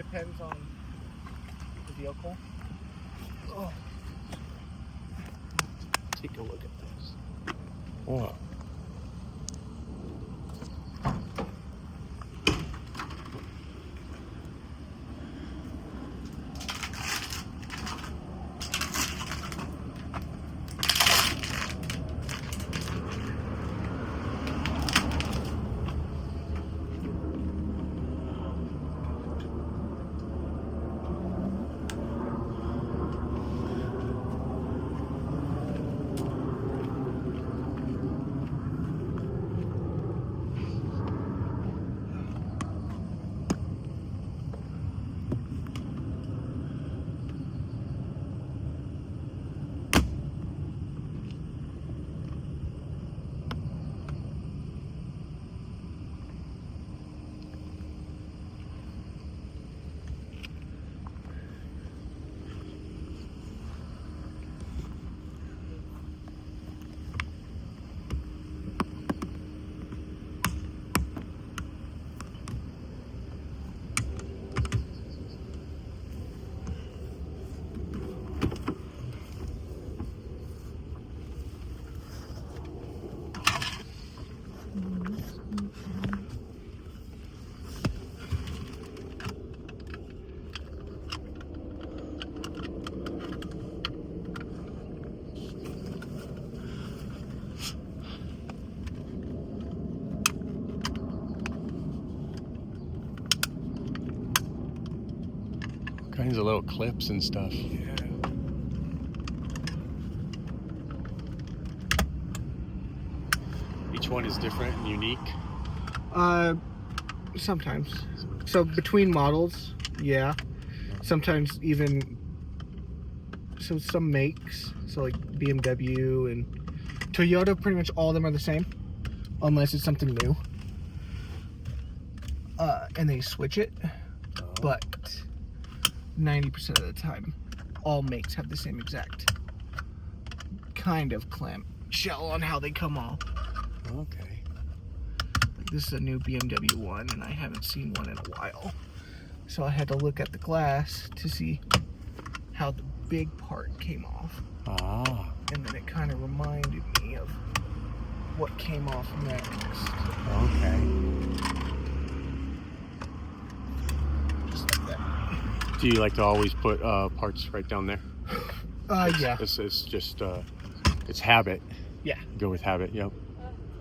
depends on the vehicle. Oh. Take a look at this. Whoa. Kinds of little clips and stuff. Yeah. Each one is different and unique. Sometimes. So between models, yeah. Sometimes even some makes. So like BMW and Toyota, pretty much all of them are the same, unless it's something new. And they switch it, but 90% of the time, all makes have the same exact kind of clamp shell on how they come off. Okay. Like this is a new BMW one, and I haven't seen one in a while. So I had to look at the glass to see how the big part came off. Ah. And then it kind of reminded me of what came off next. Okay. Just like that. Do you like to always put parts right down there? Yeah. It's just it's habit. Yeah. Go with habit. Yep.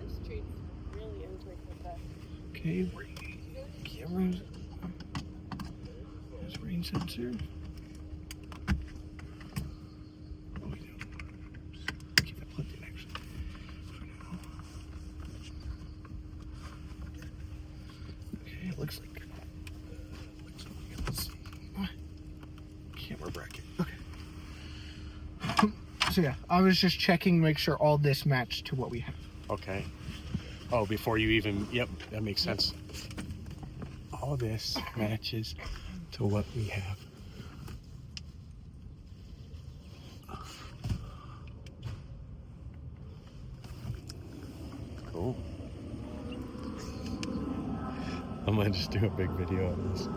This treat's really into that. Okay, cameras. There's rain sensor. Oh, we do. Keep that plugged in actually. For now. Okay, it looks like. Let's see. Camera bracket. Okay. So yeah, I was just checking to make sure all this matched to what we have. Okay. Oh, before you even, yep, that makes sense. All this matches to what we have. Cool. I'm gonna just do a big video of this.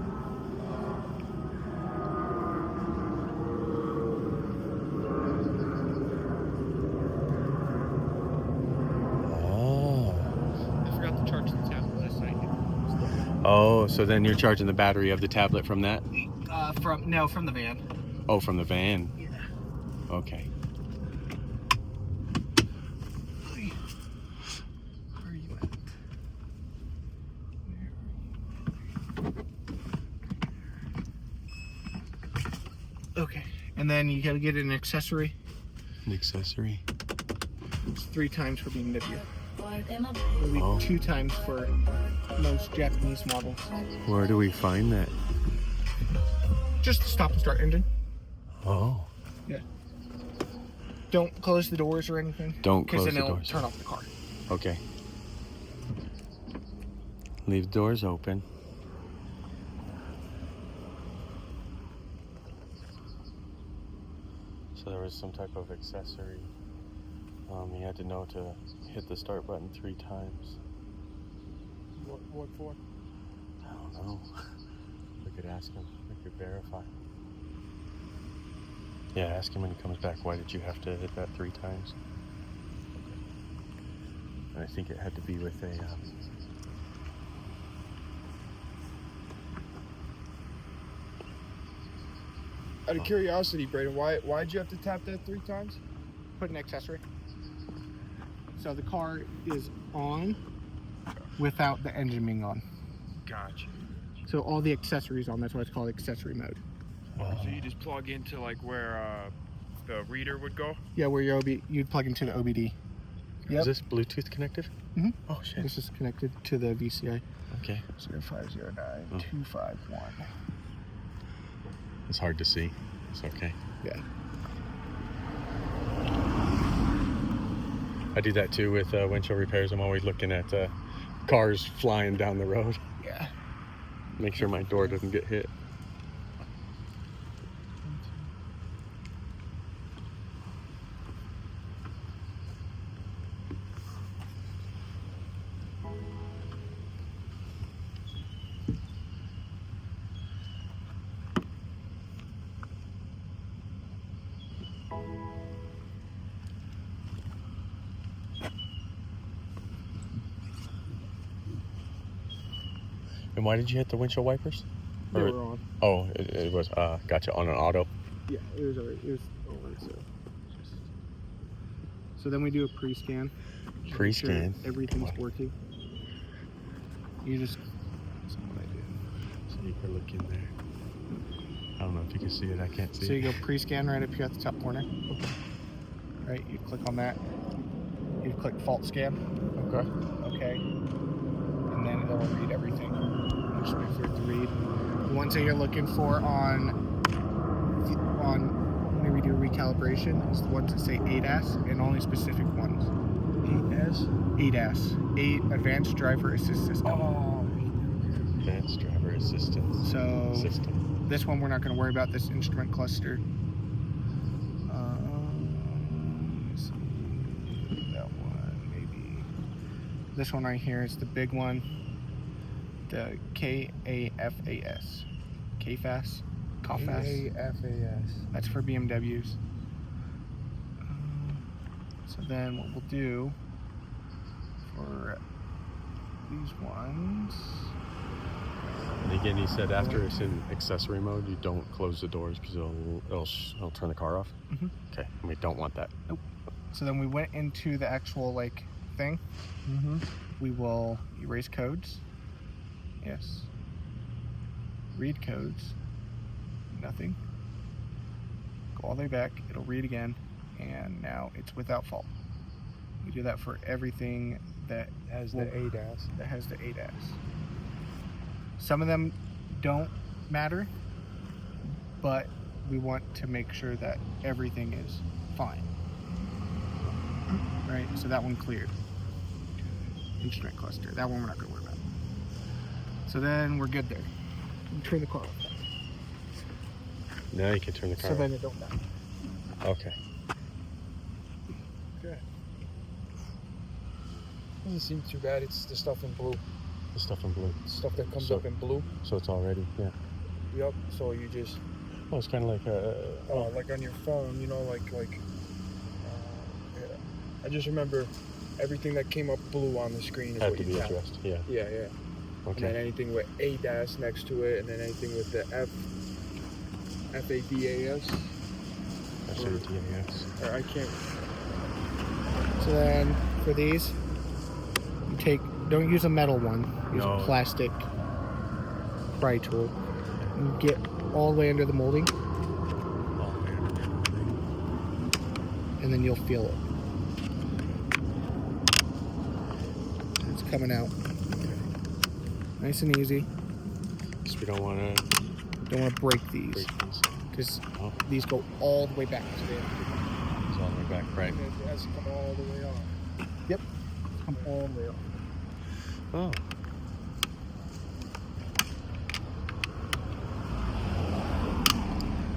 Oh, so then you're charging the battery of the tablet from that? From the van. Oh, from the van. Yeah. Okay. Where are you at? Okay, and then you gotta get an accessory. An accessory. It's 3 times for BMW. It'll be 2 times for most Japanese models. Where do we find that? Just the stop and start engine. Oh. Yeah. Don't close the doors or anything. Don't close the then it'll doors. turn off the car. Okay. Leave the doors open. So there was some type of accessory. You had to know to hit the start button 3 times. What for? I don't know. could ask him. We could verify. Yeah, ask him when he comes back, why did you have to hit that 3 times? And I think it had to be with a... Out of curiosity, Braden, why'd you have to tap that 3 times? Put an accessory. So the car is on without the engine being on. Gotcha. So all the accessories on, that's why it's called accessory mode. So you just plug into like where the reader would go? Yeah, where your you'd plug into the OBD. Yep. Is this Bluetooth connected? Mm-hmm. Oh, shit. This is connected to the VCI. Okay. 0509-251. It's hard to see. It's okay. Yeah. I do that too with windshield repairs. I'm always looking at cars flying down the road. Yeah. Make sure my door doesn't get hit. And why did you hit the windshield wipers? They were on. Oh, it was, gotcha, on an auto. Yeah, it was already, it was on, so then we do a pre-scan. Pre-scan? Sure everything's working. You just, that's what I do. So you can look in there. I don't know if you can see it, I can't see So it. you go pre-scan right up here at the top corner. Okay. Right, you click on that. You click fault scan. Okay. Okay. And then it'll read everything. Just wait for it to read. The ones that you're looking for on when we do recalibration is the ones that say ADAS and only specific ones. ADAS. Advanced Driver Assist System. Oh. Advanced driver assistance So system. this one we're not going to worry about, this instrument cluster. Let's see. That one, maybe. This one right here is the big one. The KAFAS. KFAS? CAFAS. KFAS. That's for BMWs. So then what we'll do for these ones. And again, he said after it's in accessory mode, you don't close the doors because it'll turn the car off. Mhm. Okay, and we don't want that. Nope. So then we went into the actual like thing. Mm-hmm. We will erase codes. Yes. Read codes. Nothing. Go all the way back. It'll read again. And now it's without fault. We do that for everything that Has the ADAS. that has the ADAS. Some of them don't matter, but we want to make sure that everything is fine. Right, so that one cleared. Instrument cluster, that one we're not going to worry about. So then we're good there. You turn the car off. Now you can turn the car So off. then it don't die. Okay. Okay. Doesn't seem too bad. It's the stuff in blue. The stuff in blue. Stuff that comes So- up in blue. So it's all ready, yeah. Yep. So you just Oh, it's kind of like like on your phone, you know, yeah. I just remember everything that came up blue on the screen is had what to you be tap. addressed, yeah. Yeah, yeah. And then Okay. anything with ADAS next to it, and then anything with the FADAS, FADAS. or I can't. So then for these, you don't use a metal one, use No. a plastic pry tool. You get all the way under the molding, Oh, man. and then you'll feel it. It's coming out. Nice and easy. So we don't want to Don't want to break these, break these. because Oh, these go all the way back. it's all the way back, right. And it has to come all the way off. Yep. Come all the way off. Oh.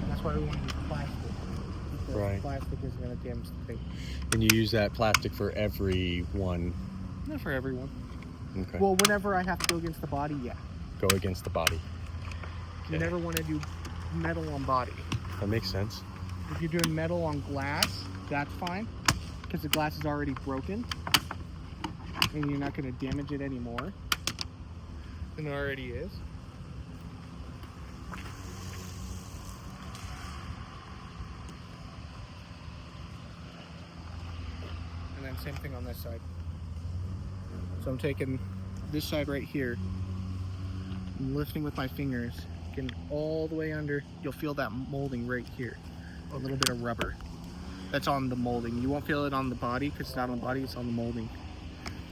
That's why we want to use plastic. Because Right. plastic isn't going to damage the thing. And you use that plastic for every one. Not for everyone. Okay. Well, whenever I have to go against the body, yeah. Go against the body. You never want to do metal on body. That makes sense. If you're doing metal on glass, that's fine, because the glass is already broken, and you're not going to damage it anymore than it already is. And then same thing on this side. So I'm taking this side right here, I'm lifting with my fingers, getting all the way under. You'll feel that molding right here, a little bit of rubber. That's on the molding. You won't feel it on the body because it's not on the body, it's on the molding.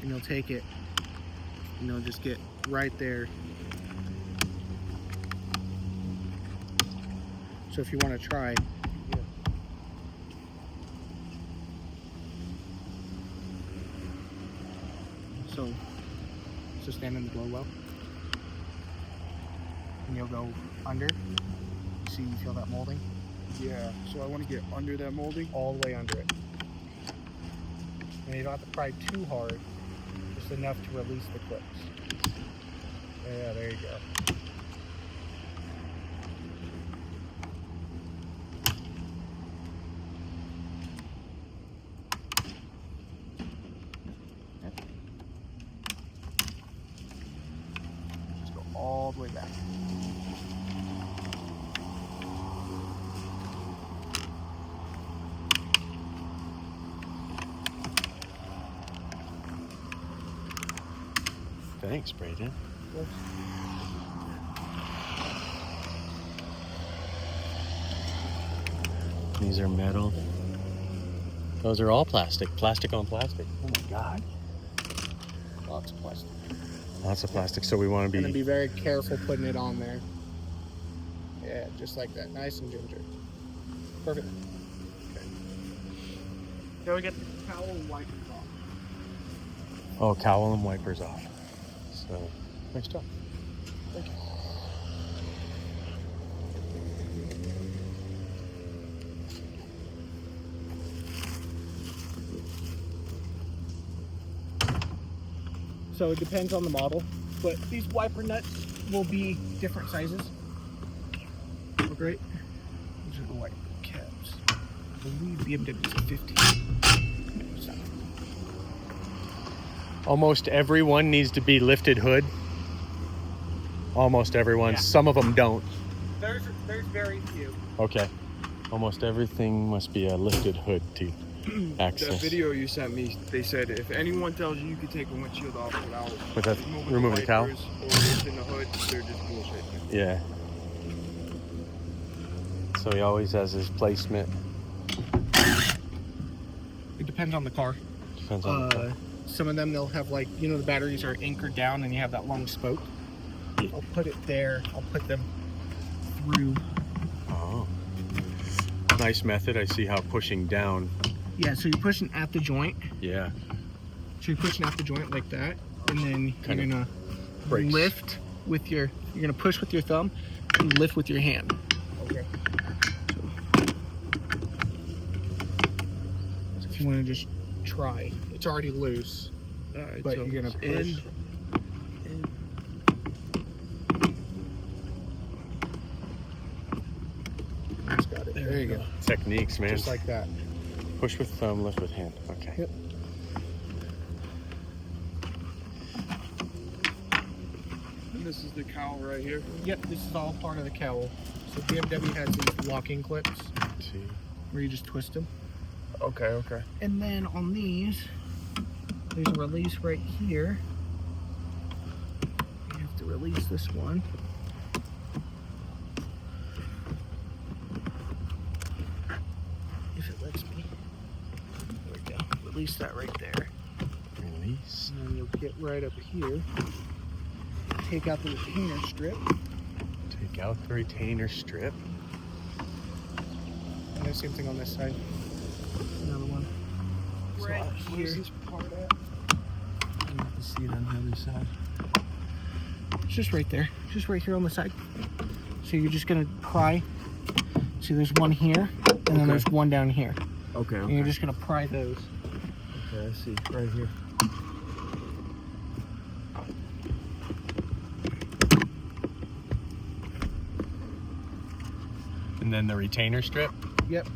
And you'll take it and you'll just get right there. So if you want to try, so stand in the doorwell, and you'll go under. See, you feel that molding? Yeah, so I want to get under that molding. All the way under it. And you don't have to pry too hard, just enough to release the clips. Yeah, there you go. Just go all the way back. Thanks, Brayden. These are metal. Those are all plastic. Plastic on plastic. Oh my God. Lots of plastic. Lots of plastic. So we want to Gonna be very careful putting it on there. Yeah, just like that. Nice and ginger. Perfect. Okay. Now we get the towel and wipers off. Oh, cowl and wipers off. So, nice job. Thank you. So it depends on the model, but these wiper nuts will be different sizes. Look great. These are the wiper caps. I believe BMW is 15. So, Almost everyone needs to be lifted hood. Almost everyone. Yeah. Some of them don't. there's very few. Okay. Almost everything must be a lifted hood to That access. video you sent me, they said if anyone tells you you could take a windshield off without Removing the cowl? wipers or lifting the hood, they're just bullshit. Yeah. So he always has his placement. It depends on the car. Depends on the car. Some of them, they'll have like, you know, the batteries are anchored down and you have that long spoke. Yeah. I'll put it there. I'll put them through. Oh. Nice method. I see how pushing down. Yeah, so you're pushing at the joint. Yeah. So you're pushing at the joint like that, and then Kind you're gonna breaks. lift with your. You're gonna push with your thumb and lift with your hand. Okay. So if you want to just try, it's already loose, Alright, but so you're gonna it's push. Just got it. There you go. Techniques, man. Just like that. Push with thumb, lift with hand. Okay. Yep. And this is the cowl right here. Yep, this is all part of the cowl. So BMW has these locking clips Let's see. where you just twist them. Okay, okay. And then on these, there's a release right here. You have to release this one. If it lets me. There we go. Release that right there. Release. And then you'll get right up here. Take out the retainer strip. Take out the retainer strip. And the same thing on this side. Another one. Right out where's here. this part at? You can see it on the other side. It's just right there. Just right here on the side. So you're just gonna pry. See, there's one here, and then Okay. there's one down here. Okay, And you're just gonna pry those. Okay, I see. Right here. And then the retainer strip. Yep.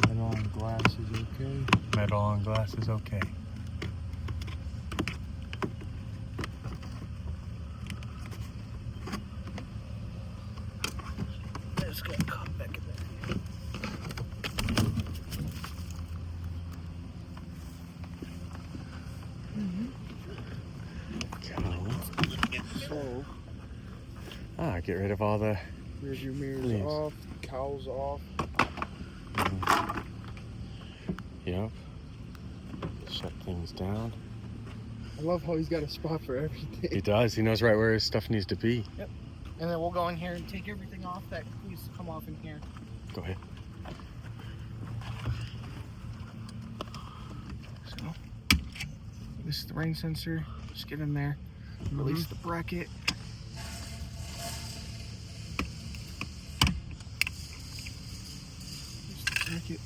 Metal on glass is okay. Metal on glass is okay. Just got caught back in there. So, Get rid of all the rear view mirrors leaves. off, cowls off. Yep. Shut things down. I love how he's got a spot for everything. He does. He knows right where his stuff needs to be. Yep. And then we'll go in here and take everything off that needs to come off in here. Go ahead. So, this is the rain sensor. Just get in there, release the bracket. Release the bracket.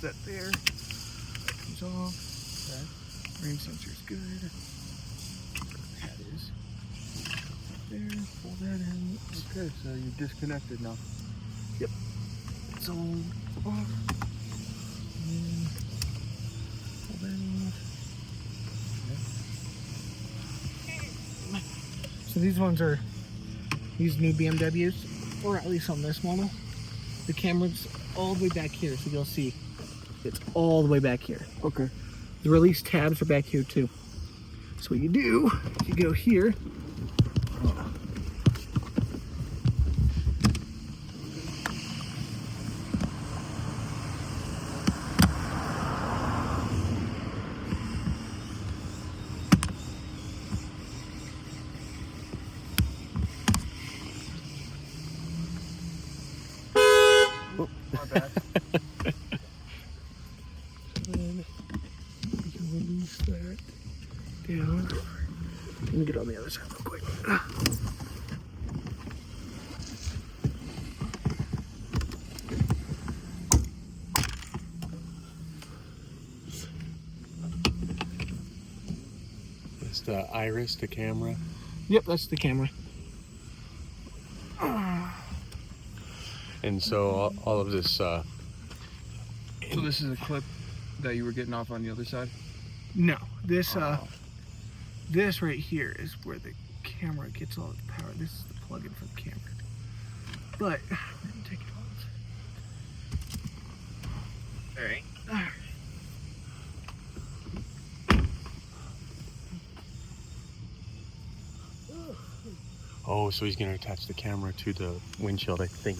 That there. That comes off. Okay. Rain sensor's good. That is. There. Pull that in. Okay, so you're disconnected now. It's all off. And pull that off. So these ones are these new BMWs, or at least on this model. The camera's all the way back here, so you'll see it's all the way back here. Okay. The release tabs are back here too. So what you do, you go here. My bad. And you can release that down. Let me get on the other side real quick. It's the iris, the camera. Yep, that's the camera. And so all of this, So this is a clip that you were getting off on the other side? No, this this right here is where the camera gets all its power. This is the plug-in for the camera. But we're gonna take it off. All right. oh, so he's going to attach the camera to the windshield, I think.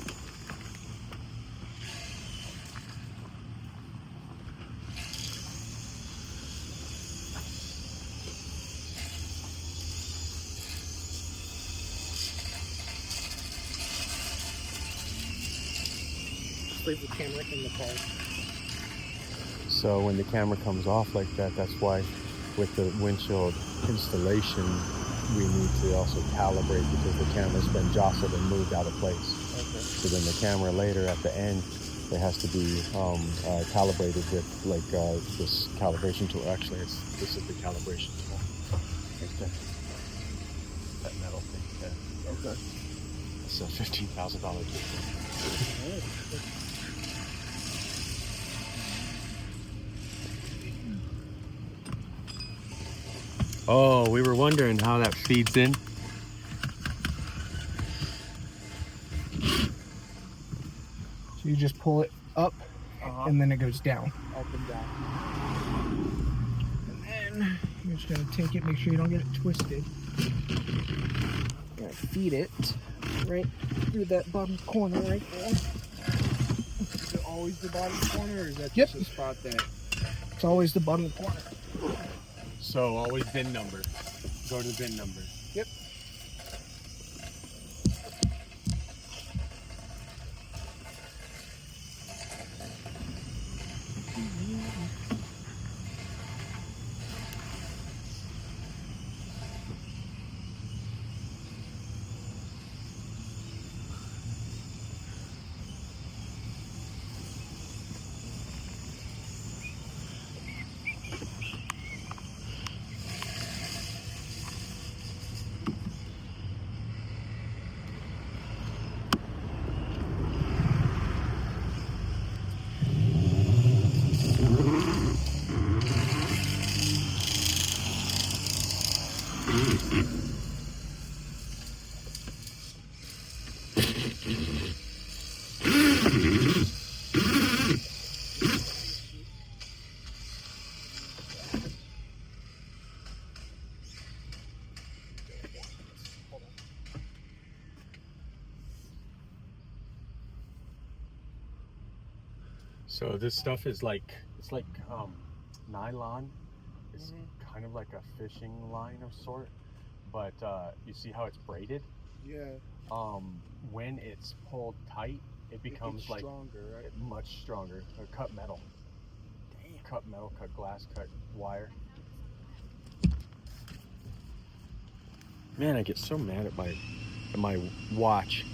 Just leave the camera in the car. So when the camera comes off like that, that's why with the windshield installation, we need to also calibrate because the camera's been jostled and moved out of place. Okay. So then the camera later at the end, it has to be calibrated with like this calibration tool. Actually, this is the calibration tool. Right there. That metal thing there. Okay. It's a $15,000 tool. Oh, we were wondering how that feeds in. So you just pull it up, and then it goes down. Up and down. And then you're just gonna take it, make sure you don't get it twisted. You're gonna feed it right through that bottom corner right there. Is it always the bottom corner, or is that Yep. just a spot that... It's always the bottom corner. So always VIN number. Go to the VIN number. Yep. So this stuff is like, it's like nylon. It's kind of like a fishing line of sort, but you see how it's braided? Yeah. When it's pulled tight, it becomes like stronger, right? much stronger. Cut metal. Damn. Cut metal, cut glass, cut wire. Man, I get so mad at my watch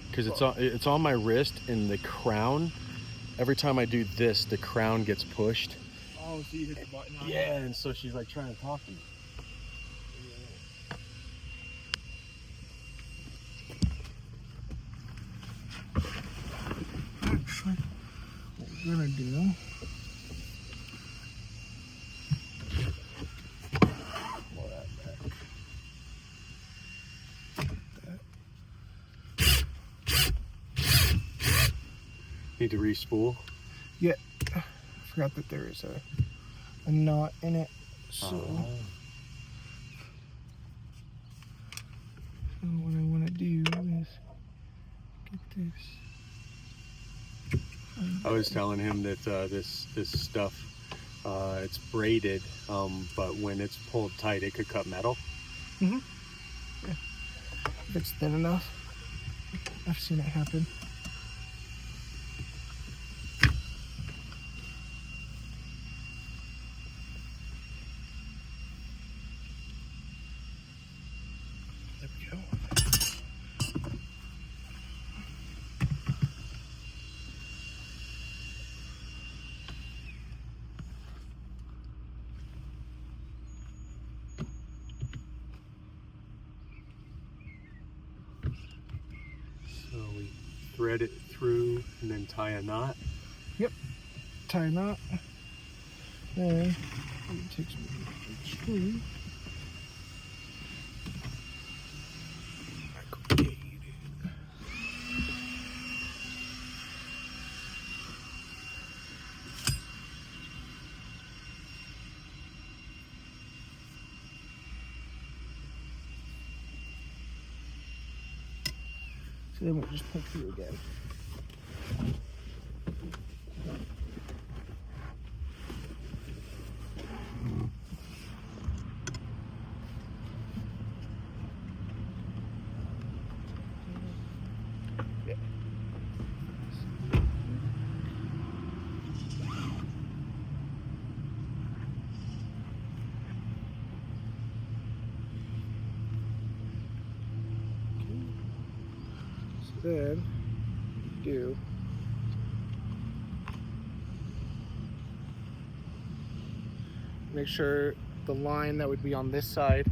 because it's on my wrist, and the crown. Every time I do this, the crown gets pushed. Oh, so you hit the button on it? Yeah, and so she's like trying to talk to me. Actually, what we're gonna do. Pull that back. Need to re-spool. Yeah, I forgot that there is a knot in it. So, so what I want to do is get this. I was telling him that this stuff, it's braided, but when it's pulled tight, it could cut metal. Yeah. If it's thin enough, I've seen it happen. There we go. So we thread it through and then tie a knot. Yep. Tie a knot. Then it takes me a screw. So then we'll just pull through again. Yeah. Then do make sure the line that would be on this side,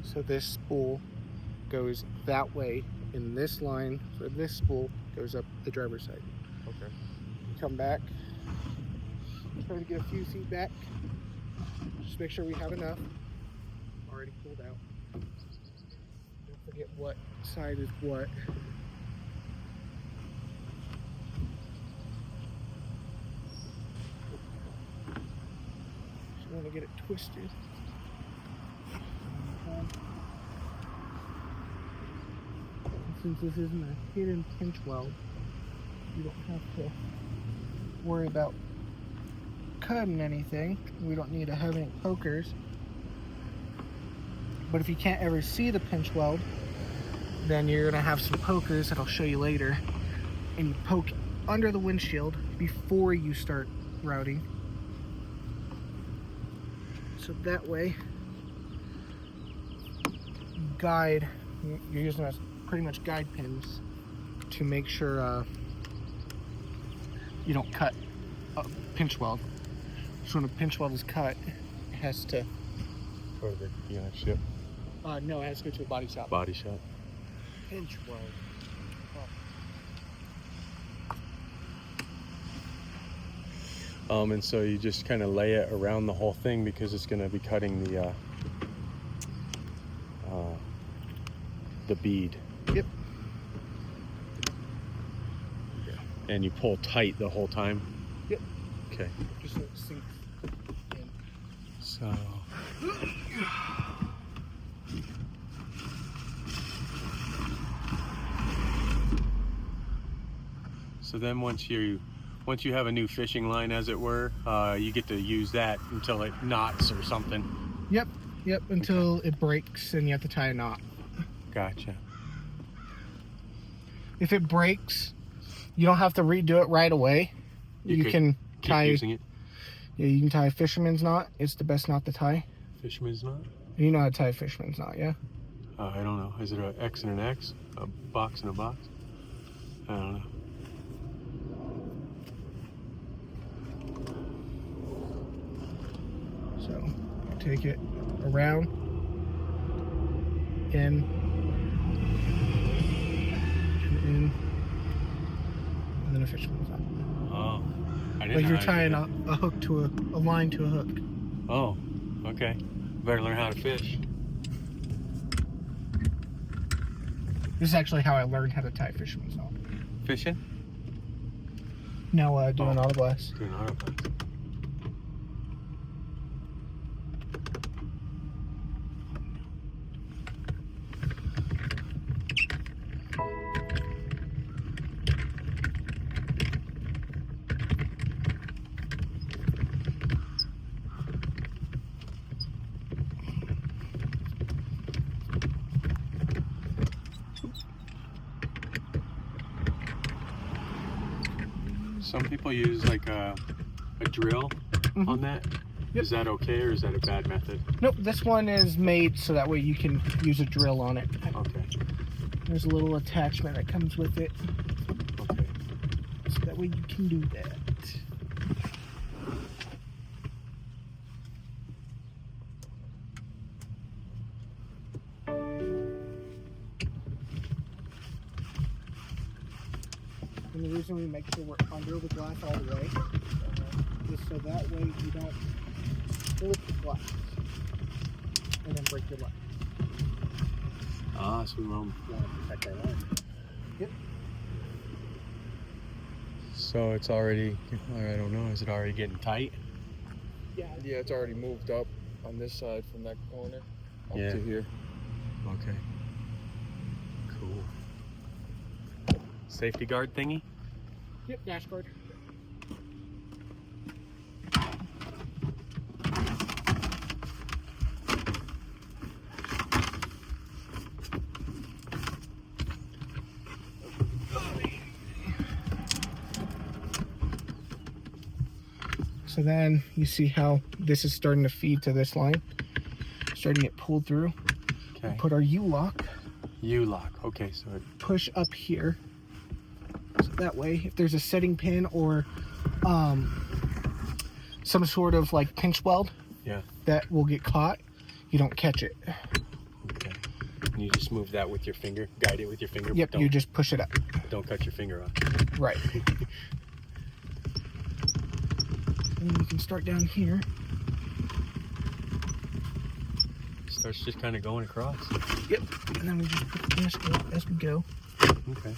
so this spool goes that way, and this line for this spool goes up the driver's side. Okay. Come back, try to get a few feet back, just make sure we have enough. Already pulled out. Don't forget what side is what. Want to get it twisted. Since this isn't a hidden pinch weld, you don't have to worry about cutting anything. We don't need to have any pokers. But if you can't ever see the pinch weld, then you're going to have some pokers that I'll show you later. And you poke under the windshield before you start routing. So that way, you're using as pretty much guide pins to make sure you don't cut a pinch weld. So when a pinch weld is cut, it has to Go to the ship. no, it has to go to a body shop. Body shop. Pinch weld. And so you just kind of lay it around the whole thing because it's going to be cutting the bead. Yep. And you pull tight the whole time? Yep. Okay. Just so it sinks in. So... So then once once you have a new fishing line, as it were, you get to use that until it knots or something. Yep, until it breaks and you have to tie a knot. Gotcha. If it breaks, you don't have to redo it right away. You can tie using it. Yeah, you can tie a fisherman's knot. It's the best knot to tie. Fisherman's knot? You know how to tie a fisherman's knot, yeah? I don't know. Is it an X and an X? A box and a box? I don't know. So, take it around, in, and then a fisherman's knot. Oh. I didn't Like know you're how to do tying that. a hook to a line to a hook. Oh, okay. Better learn how to fish. This is actually how I learned how to tie a fisherman's knot. Fishing? No, doing autoglass. Doing autoglass. Some people use like a drill on that. Yep. Is that okay, or is that a bad method? Nope, this one is made so that way you can use a drill on it. Okay. There's a little attachment that comes with it, Okay. so that way you can do that. And the reason we make sure we're under the glass all the way is so that way you don't flip the glass and then break your leg. Ah, so we want to protect our line. Yep. So it's already, I don't know, is it already getting tight? Yeah. Yeah, it's already moved up on this side from that corner up Yeah. to here. Okay. Cool. Safety guard thingy? Yep, dash guard. So then you see how this is starting to feed to this line, starting to get pulled through. Okay. Put our U-lock, U-lock. Okay, so it, push up here. So that way, if there's a setting pin or some sort of like pinch weld yeah. that will get caught, you don't catch it. Okay. And you just move that with your finger, guide it with your finger. Yep, but you just push it up. don't cut your finger off. Right. And then you can start down here. Starts just kind of going across. Yep. And then we just put the dash guard as we go. Okay.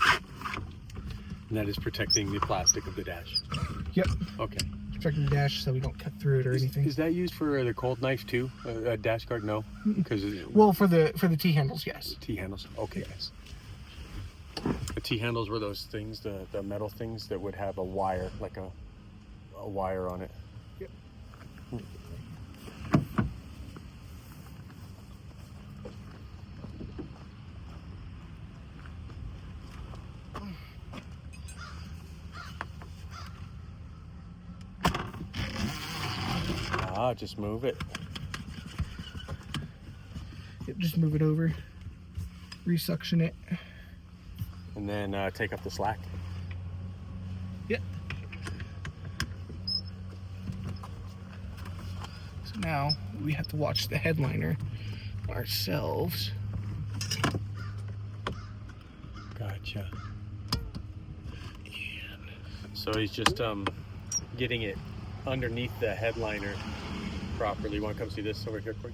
And that is protecting the plastic of the dash. Yep. Okay. Protecting the dash so we don't cut through it or anything. Is that used for the cold knife too? A dash guard? No, because Well, for the T handles, yes. T handles. Okay, guys. The T handles were those things, the metal things that would have a wire, like a wire on it. Yep. Just move it. Yep, just move it over. Resuction it. And then take up the slack. Yep. So now we have to watch the headliner ourselves. Gotcha. So he's just getting it underneath the headliner properly. You want to come see this over here quick?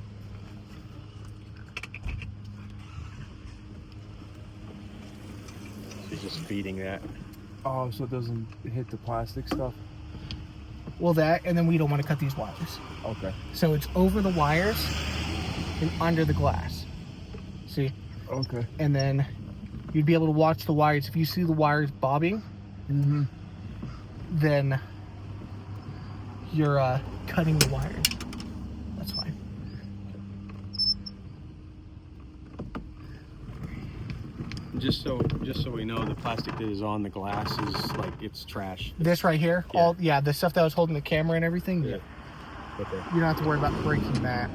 He's just feeding that. Oh, so it doesn't hit the plastic stuff? Well, that, and then we don't want to cut these wires. Okay. So it's over the wires and under the glass. See? Okay. And then you'd be able to watch the wires. If you see the wires bobbing, Mm-hmm. then you're cutting the wires. That's fine. Just so we know, the plastic that is on the glass is like it's trash. This right here, Yeah. the stuff that was holding the camera and everything. Yeah. Okay. You don't have to worry about breaking that.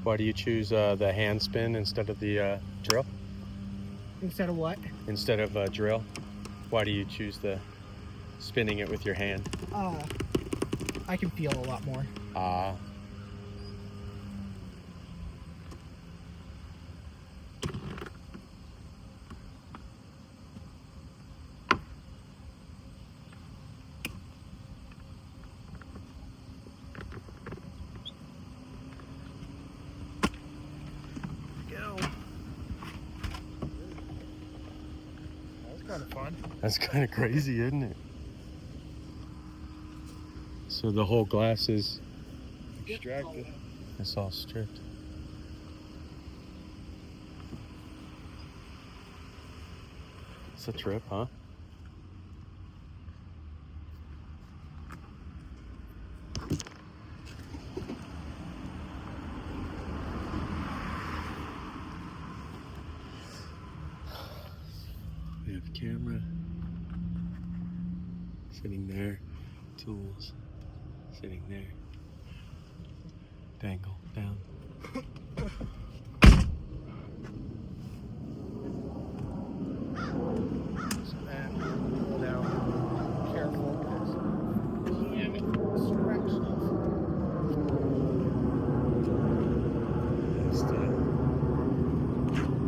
Why do you choose the hand spin instead of the drill? Instead of what? Instead of drill? Why do you choose the spinning it with your hand? I can feel a lot more. Ah. Go. That's kind of fun. That's kind of crazy, isn't it? So the whole glass is Extracted. it's all stripped. It's a trip, huh? We have camera sitting there, tools sitting there, dangle down. Pull down. Careful, because you can stretch stuff.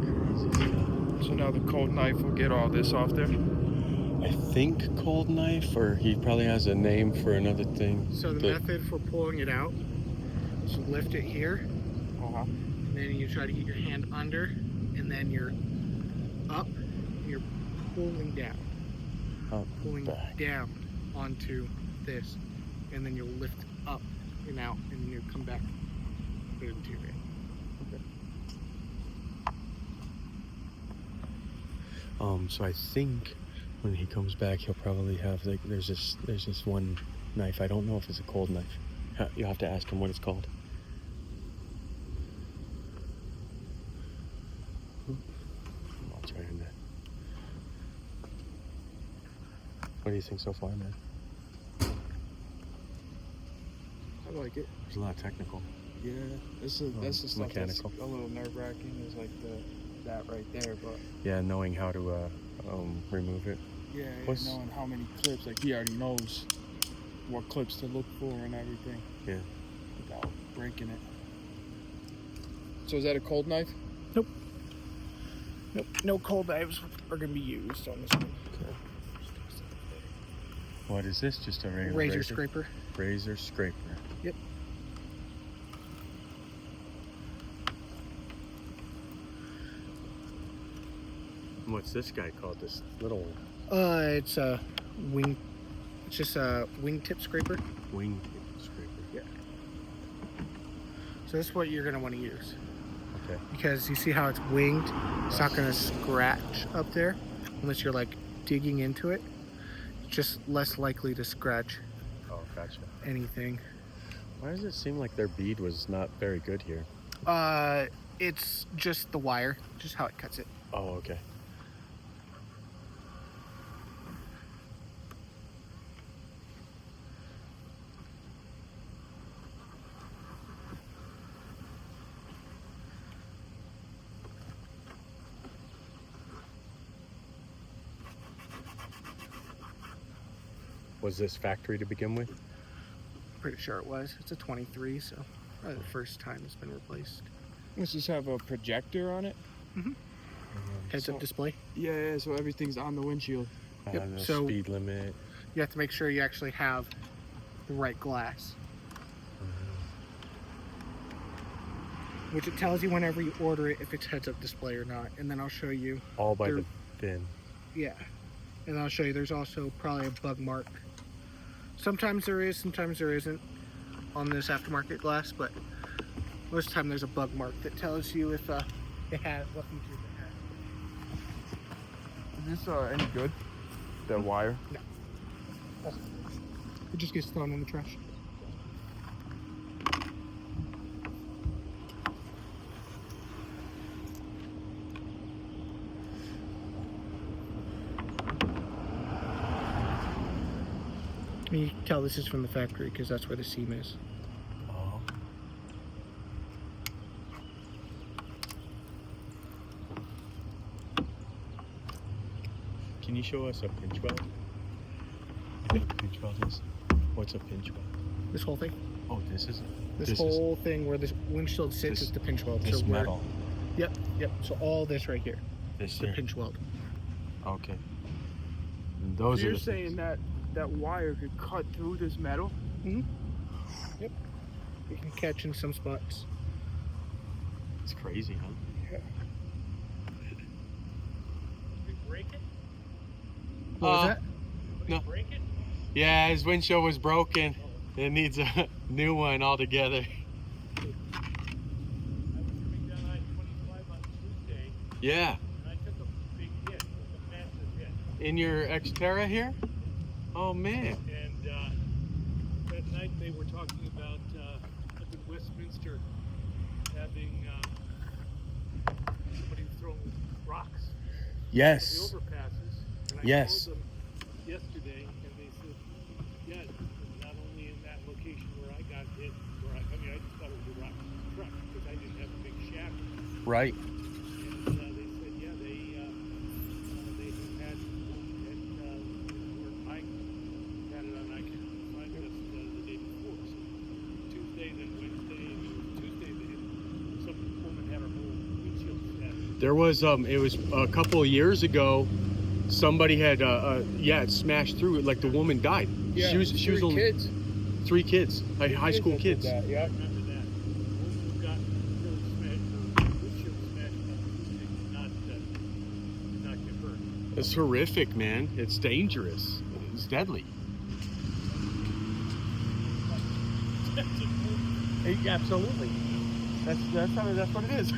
Crazy stuff. So now the cold knife will get all this off there. I think cold knife, or he probably has a name for another thing. So the method for pulling it out is you lift it here, and then you try to get your hand under, and then you're up, and you're pulling down. Up, Pulling back. down onto this, and then you'll lift up and out, and you come back, put it into your hand. So I think when he comes back, he'll probably have like there's this one knife. I don't know if it's a cold knife. You'll have to ask him what it's called. I'll try in there. What do you think so far, man? I like it. There's a lot of technical. Yeah, that's the stuff Mechanical. that's a little nerve wracking. Is like that right there, but Yeah, knowing how to remove it. yeah, What's- knowing how many clips, like he already knows what clips to look for and everything. Yeah. Without breaking it. So is that a cold knife? Nope, no cold knives are going to be used on this one. What is this? Just a regular Razor scraper. Razor scraper. Yep. What's this guy called? This little It's a wing. It's just a wingtip scraper. wing scraper. Yeah. So this is what you're going to want to use, Okay. because you see how it's winged. It's not going to scratch up there unless you're like digging into it. It's just less likely to scratch Oh, gotcha. anything. Why does it seem like their bead was not very good here? It's just the wire, just how it cuts it. Oh, okay. Was this factory to begin with? Pretty sure it was. It's a 23, so probably the first time it's been replaced. Does this have a projector on it? Heads-up So- display. Yeah, so everything's on the windshield. Yep, The so- speed limit. You have to make sure you actually have the right glass. Which it tells you whenever you order it if it's heads-up display or not. And then I'll show you. All by the fin. Yeah. And I'll show you there's also probably a bug mark. Sometimes there is, sometimes there isn't on this aftermarket glass, but most of the time there's a bug mark that tells you if it has what features it has. Is this any good? That wire? No. It just gets thrown in the trash. You can tell this is from the factory because that's where the seam is. Oh. Can you show us a pinch weld? What a pinch weld is? What's a pinch weld? This whole thing. Oh, this is This whole thing where this windshield sits is the pinch weld. This metal. Yep. So all this right here This is the here. pinch weld. Okay. And those So are you're the saying that wire could cut through this metal? Mm-hmm. Yep. You can catch in some spots. It's crazy, huh? Yeah. Did you break it? What was that? Did No. you break it? Yeah, his windshield was broken. It needs a new one altogether. I was coming down I-25 on Tuesday, Yeah. and I took a big hit, a massive hit. In your Xterra here? Oh man. And that night they were talking about up in Westminster having somebody throwing rocks the Yes. overpasses. And I Yes. called them yesterday, and they said, yeah, not only in that location where I got hit, I mean, I just thought it was a rock truck because I didn't have a big shaft. Right. And they said, yeah, they have had where I had it on, I can find us the day before. So Tuesday, then Wednesday, and it was Tuesday that some woman had her whole windshield shattered. There was it was a couple of years ago. Somebody had it smashed through it. Like the woman died. She was only kids. 3 kids, like high school kids. I remember that. The woman who got really smashed, her windshield smashed on Tuesday did not get hurt. It's horrific, man. It's dangerous. It's deadly. Absolutely. That's what it is.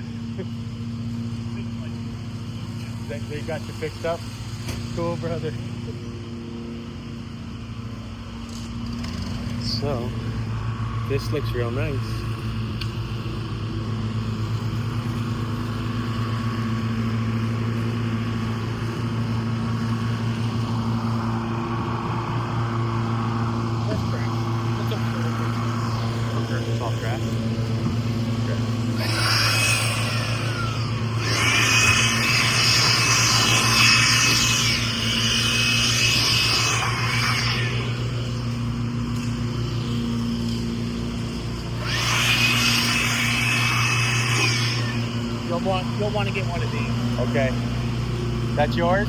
They got you fixed up. Cool, brother. So, this looks real nice. That's crap. That's okay. It's all crap. You'll want to get one of these. Okay. That's yours?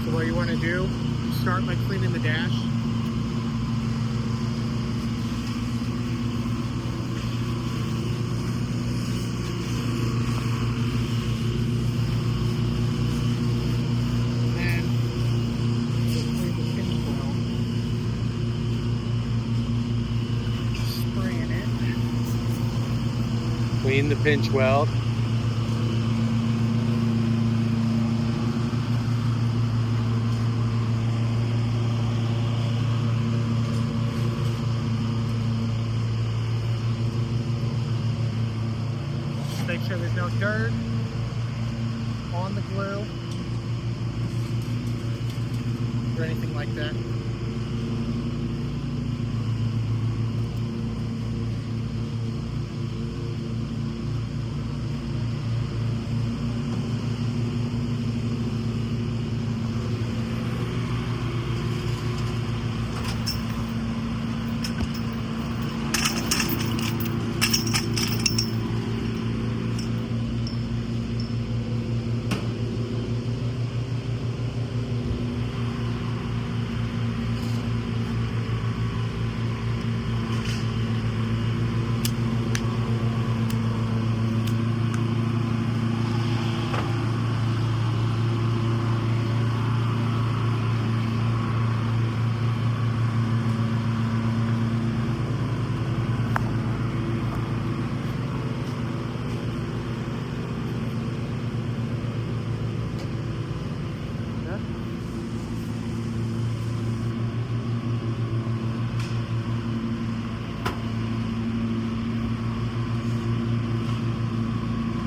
So what you want to do, start by cleaning the dash. Then you'll clean the pinch weld. Spraying it. Clean the pinch weld. Make sure there's no dirt on the glue or anything like that.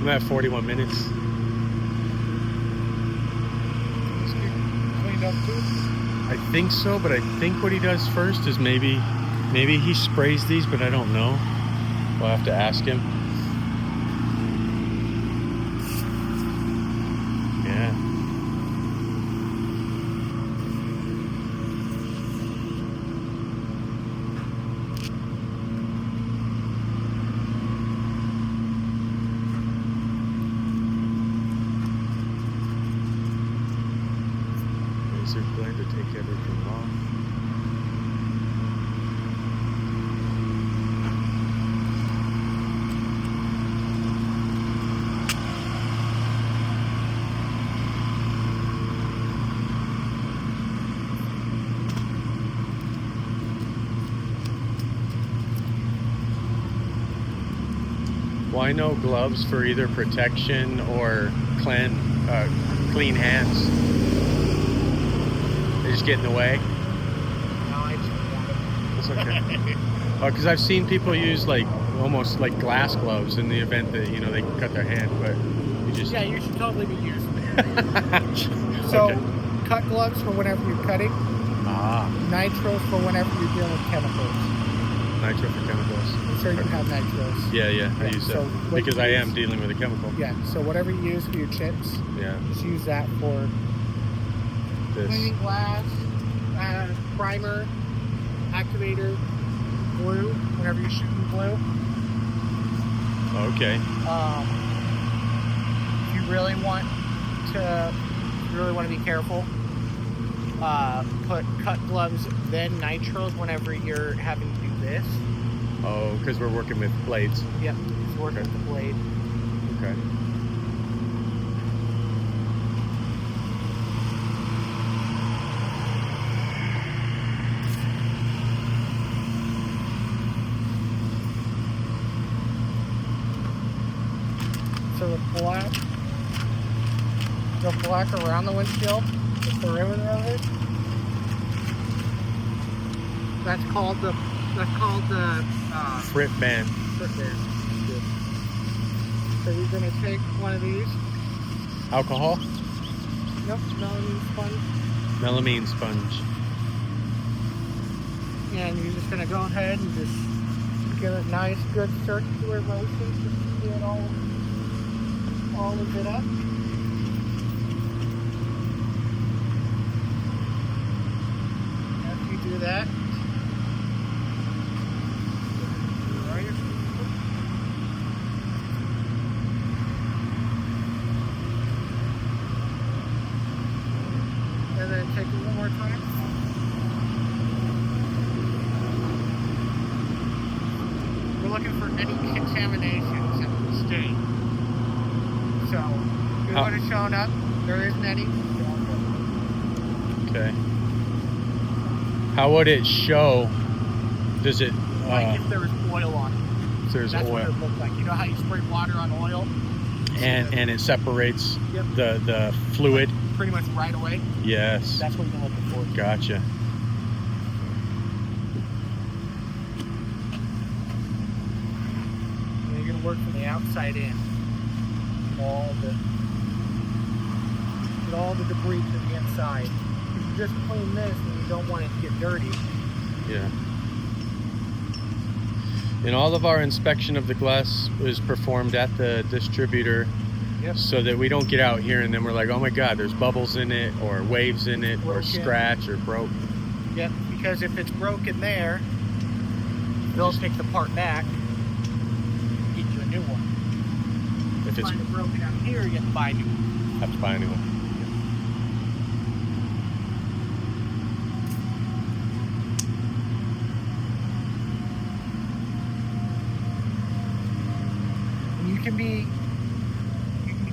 I'm at 41 minutes. It's getting cleaned up too. I think so, but I think what he does first is maybe he sprays these, but I don't know. We'll have to ask him. Yeah. Laser blade to take everything off. Why no gloves for either protection or clean hands? They just get in the way. No, I just want it. It's okay. Oh, because I've seen people use like almost like glass gloves in the event that they can cut their hand, but you just Yeah, you should totally be using it. So, Okay. cut gloves for whenever you're cutting. Nitros for whenever you're dealing with chemicals. Nitro for chemicals. I'm sure you have nitros. Yeah, I Yeah, use so that what because you I use- am dealing with a chemical. Yeah, so whatever you use for your chips, Yeah, just use that for this. cleaning glass, primer, activator, glue, whenever you're shooting glue. Okay. If you really want to be careful, put cut gloves, then nitros whenever you're having to do this. Oh, because we're working with blades. Yep, just work with the blade. Okay. So the black around the windshield, the perimeter of it, that's called the Frit band. strip band. So you're gonna take one of these. Alcohol. Nope, melamine sponge, Melamine sponge. and you're just gonna go ahead and just give it nice, good circular motions, just to get all of it up. After you do that, right. And then take it one more time. We're looking for any contaminations that will stain. So, good How- one is showing up. There isn't any. Okay. How would it show? Does it? Like if there was oil on it. If there's That's what oil, it looked like. You know how you spray water on oil? and it separates Yep. the fluid. Pretty much right away. Yes. That's what you're looking for. Gotcha. And you're gonna work from the outside in. Get all the debris to the inside. If you just clean this and you don't want it to get dirty, Yeah. And all of our inspection of the glass was performed at the distributor. Yep. So that we don't get out here and then we're like, oh my God, there's bubbles in it or waves in it or Broken. scratch or broke. yep, because if it's broken there, they'll take the part back, get you a new one. If it's Find it broken out here, you have to buy a new one. have to buy a new one. And you can be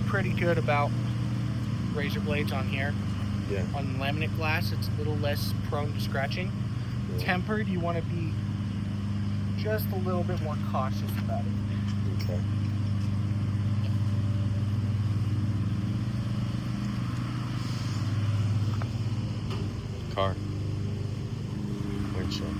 pretty good about razor blades on here. Yeah. On laminate glass, it's a little less prone to scratching. Yeah. Tempered, you want to be just a little bit more cautious about it. Okay. Car. Windshield.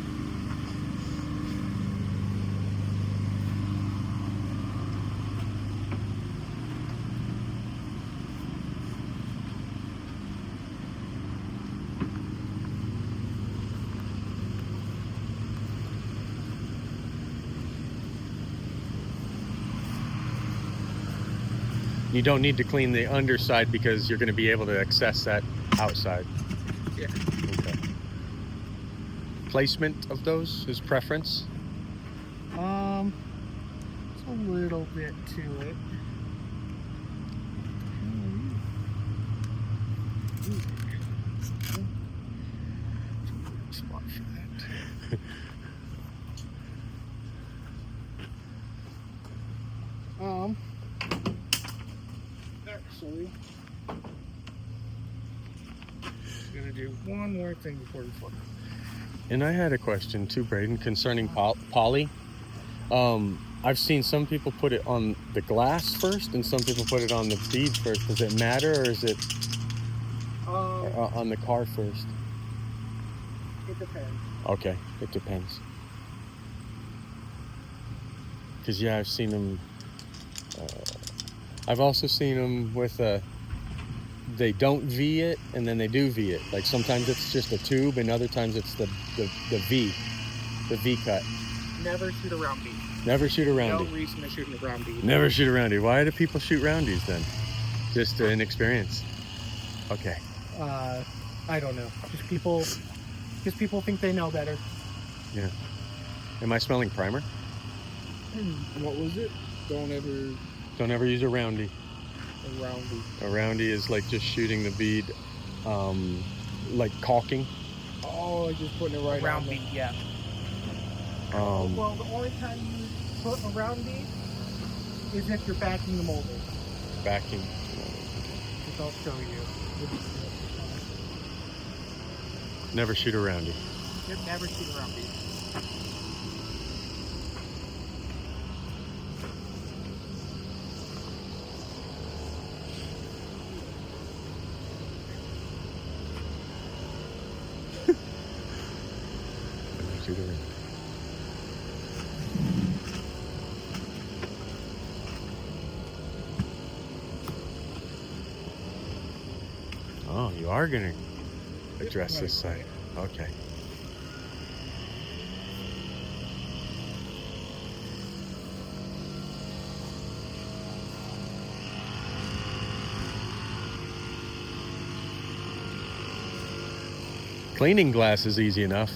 You don't need to clean the underside because you're going to be able to access that outside. Yeah. Okay. Placement of those is preference? It's a little bit to it. Spot for that. Actually, I'm gonna do one more thing before we flip. And I had a question too, Braden, concerning poly. I've seen some people put it on the glass first and some people put it on the bead first. Does it matter, or is it on the car first? It depends. Okay, it depends. Because, yeah, I've seen them. I've also seen them with they don't V it and then they do V it. Like sometimes it's just a tube and other times it's the V cut. Never shoot a round bead. Never shoot a roundy. No reason to shoot a round bead. Never shoot a roundy. Why do people shoot roundies then? Just inexperience. Okay. I don't know. Just people think they know better. Yeah. Am I smelling primer? What was it? Don't ever use a roundy. a roundy. A roundy is like just shooting the bead, like caulking. Oh, just putting it right Round on bead, yeah. Well, the only time you put a round bead is if you're backing the molding. Backing. Which I'll show you. Never shoot a roundy. Yep, never shoot a round bead. Never shoot a roundy. Oh, you are gonna address this side. Okay. Cleaning glass is easy enough.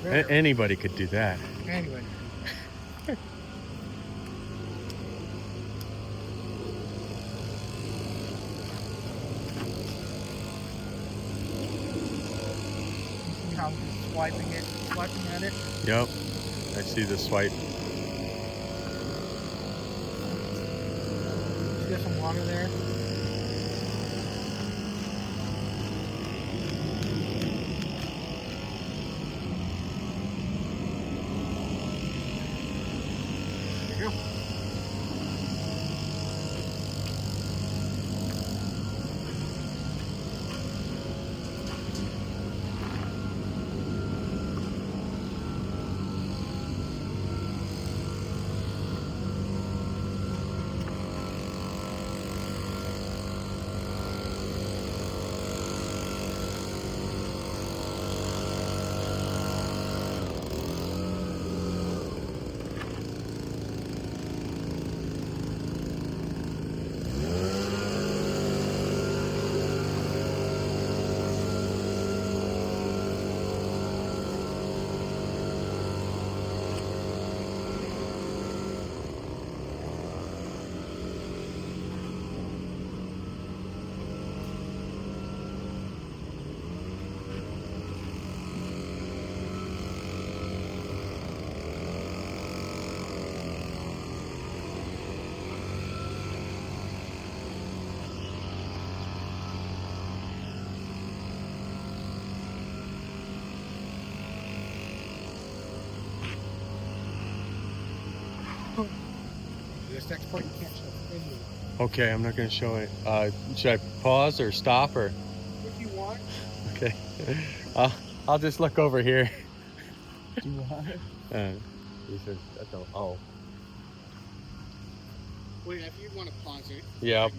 Anybody could do that. Anyway. See how I'm just swiping at it? Yep. I see the swipe. Just get some water there. There you go. This next part you can't show anyway. Okay, I'm not gonna show it. Should I pause or stop or? If you want. Okay. I'll just look over here. Do what? He says, oh. Wait, if you want to pause it. Yeah.